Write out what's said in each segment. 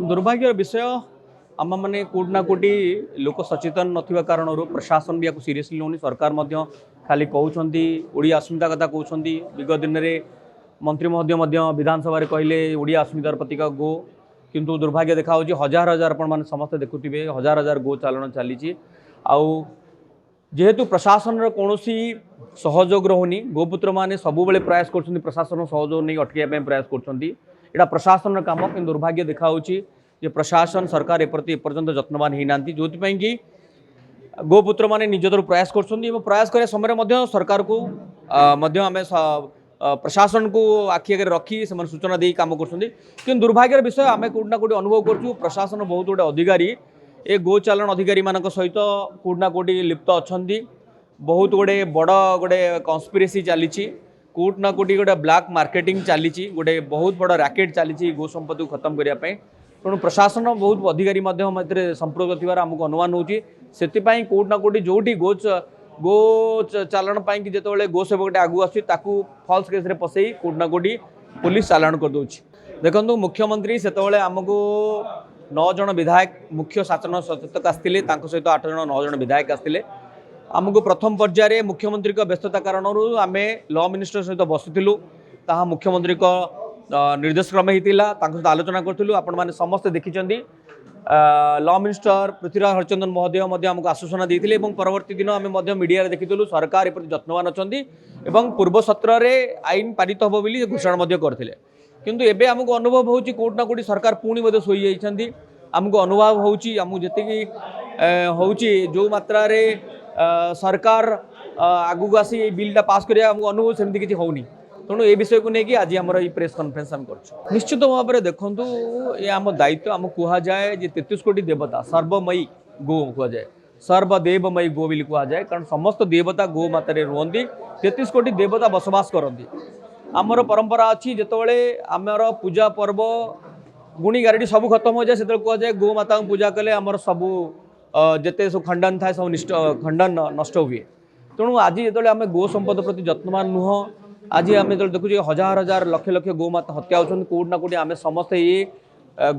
दुर्भाग्य विषय आम मैंने कोटी ना कोटी लोक सचेतन नथिबा कारण प्रशासन भी सीरीयसली नौनी सरकार खाली कहते ओडिया अस्मिता कथा कहते विगत दिन में मंत्री महोदय विधानसभा कहले ओडिया अस्मितार प्रतीक गो किंतु दुर्भाग्य देखा हजार हजार आपण समस्त देखुवे हजार हजार गो चालन चली जेहेतु प्रशासन कौन सहयोग रोनी गोपुत्र मैंने सबु प्रयास कर प्रशासन सहयोग नहीं अटकैया प्रयास कर प्रशासन काम कि दुर्भाग्य देखा जे प्रशासन सरकार एपर्यंत जत्नवान होना जो कि गोपुत्र मैंने निज तरफ प्रयास कर प्रयास कर समय सरकार को आम प्रशासन को आखि आगे रखी से सूचना दे कम कर दुर्भाग्यर विषय आम कोटना कोटी अनुभव करूँ प्रशासन बहुत गुड़े अधिकारी ए गोचालन अधिकारी मान सहित कोटना कोटी लिप्त अच्छा बहुत गुड़े बड़ गोटे कन्स्पिरेसी चली कोटना कोटी गोटे ब्लैक मार्केटिंग चली गोटे बहुत बड़ रैकेट चली गो संपत्ति को खत्म करने तेणु प्रशासन बहुत अधिकारी संपर्क थी आमको अनुमान होती कोटना कोटी जोटी गो चालाण कि जिते गो सेवकटे आगू आसू फल्स केस पसई कोटना कोटी पुलिस चालाण करदे देखो मुख्यमंत्री से आमको 9 जन विधायक मुख्य शासन सचेतक आसते सहित 8 जन 9 जन विधायक आसते आमको प्रथम पर्यायर मुख्यमंत्री व्यस्तता कारण आम लॉ मिनिस्टर सहित बसुलू ताहा मुख्यमंत्री निर्देश क्रमे होता सहित आलोचना करूँ आपण मैंने समस्ते देखी लॉ मिनिस्टर पृथ्वीराज हरिचंदन महोदय आमको आश्वासन देते परवर्ती दिन आम मीडिया देखीलु सरकार ए जत्नवान अच्छा पूर्व सत्र में आईन पारित हम बोली घोषणा करते किंतु एबे आमको अनुभव होची कोटना कोटी सरकार पुणी बोधे सोई जाइछंती आमको अनुभव होची आमको जति होची जो मात्रा रे सरकार आगु आसी बिलटा पास करिया आमको अनुभव सेमती किछि होउनी तेणु ए विषय को लेकिन आज आम प्रेस कॉन्फ्रेंस हम कर निश्चित भाव में देखूँ ये आम दायित्व आम कहुए 33 कोटी देवता सर्वमयी गो कहुए सर्वदेवमयी गो बोली कहुए कारण समस्त देवता गो मातारे रुहति 33 कोटी देवता बसवास करती आमर परंपरा अच्छी जितेबाला आमर पूजा पर्व गुणी गारेडी सब खत्म हो जाए से कहुए गो माता पूजा कले आमर सबू जिते सब खंडन थाए सब खंडन नष्ट हुए तेणु आज जो आम गो संपद प्रति जत्नवान नुह आज आम जो देखुचे हजार हजार लक्ष लक्ष गो माता हत्या होती कोटना कोटी आम समस्ते ये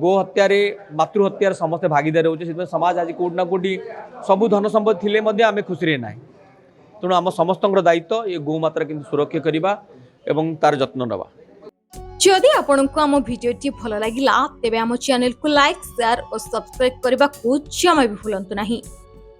गो हत्यारे मातृ हत्यार समस्ते भागीदार होते समाज आज कोटना कोटी सबू धन संपद थिले आम खुशी ना तेणु आम समस्त दायित्व ये गो माता कि सुरक्षा करवा एवं तार जत्न नवा जदि आपंक आम भिडी भल लगा तेब आम चैनल को लाइक शेयर और सब्सक्राइब करने को जमा भी भूलु नहीं।